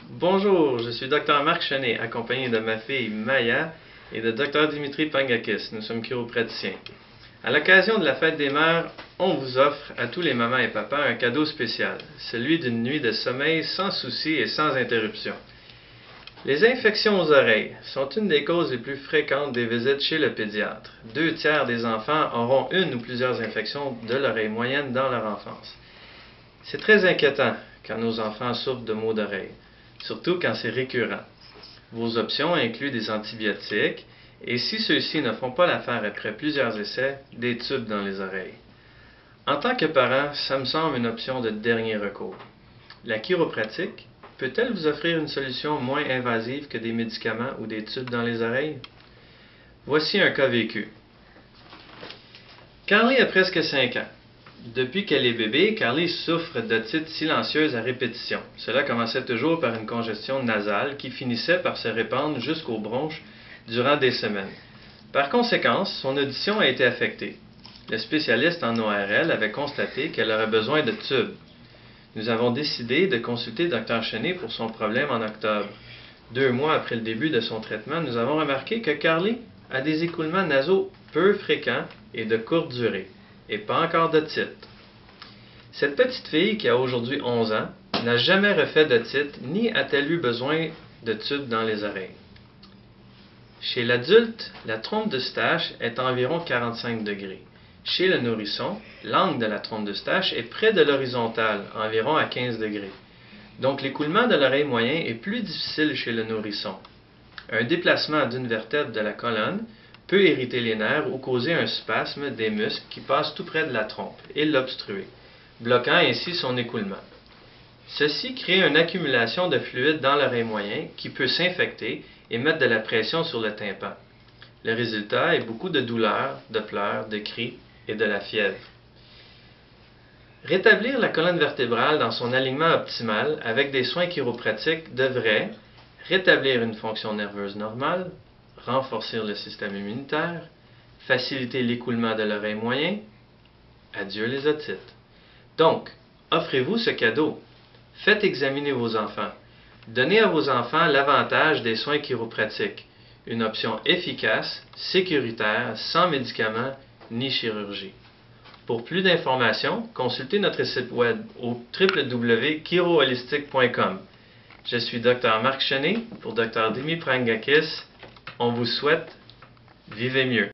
Bonjour, je suis Dr Marc Chenet, accompagné de ma fille Maya et de Dr Dimitri Pangakis. Nous sommes chiropraticiens. À l'occasion de la fête des mères, on vous offre à tous les mamans et papas un cadeau spécial, celui d'une nuit de sommeil sans soucis et sans interruption. Les infections aux oreilles sont une des causes les plus fréquentes des visites chez le pédiatre. 2 tiers des enfants auront une ou plusieurs infections de l'oreille moyenne dans leur enfance. C'est très inquiétant quand nos enfants souffrent de maux d'oreille, surtout quand c'est récurrent. Vos options incluent des antibiotiques et si ceux-ci ne font pas l'affaire après plusieurs essais, des tubes dans les oreilles. En tant que parent, ça me semble une option de dernier recours. La chiropratique peut-elle vous offrir une solution moins invasive que des médicaments ou des tubes dans les oreilles? Voici un cas vécu. Carly a presque 5 ans. Depuis qu'elle est bébé, Carly souffre d'otite silencieuse à répétition. Cela commençait toujours par une congestion nasale qui finissait par se répandre jusqu'aux bronches durant des semaines. Par conséquent, son audition a été affectée. Le spécialiste en ORL avait constaté qu'elle aurait besoin de tubes. Nous avons décidé de consulter Dr Chenet pour son problème en octobre. 2 mois après le début de son traitement, nous avons remarqué que Carly a des écoulements nasaux peu fréquents et de courte durée, et pas encore d'otite. Cette petite fille, qui a aujourd'hui 11 ans, n'a jamais refait d'otite, ni a-t-elle eu besoin de tubes dans les oreilles. Chez l'adulte, la trompe d'Eustache est à environ 45 degrés. Chez le nourrisson, l'angle de la trompe d'Eustache est près de l'horizontale, environ à 15 degrés. Donc l'écoulement de l'oreille moyen est plus difficile chez le nourrisson. Un déplacement d'une vertèbre de la colonne peut irriter les nerfs ou causer un spasme des muscles qui passent tout près de la trompe et l'obstruer, bloquant ainsi son écoulement. Ceci crée une accumulation de fluide dans l'oreille moyen qui peut s'infecter et mettre de la pression sur le tympan. Le résultat est beaucoup de douleurs, de pleurs, de cris et de la fièvre. Rétablir la colonne vertébrale dans son alignement optimal avec des soins chiropratiques devrait rétablir une fonction nerveuse normale, renforcer le système immunitaire, faciliter l'écoulement de l'oreille moyen. Adieu les otites. Donc, offrez-vous ce cadeau. Faites examiner vos enfants. Donnez à vos enfants l'avantage des soins chiropratiques, une option efficace, sécuritaire, sans médicaments ni chirurgie. Pour plus d'informations, consultez notre site web au www.chiroholistique.com. Je suis Dr Marc Chenet pour Dr Dimitri Pangakis. On vous souhaite vivez mieux.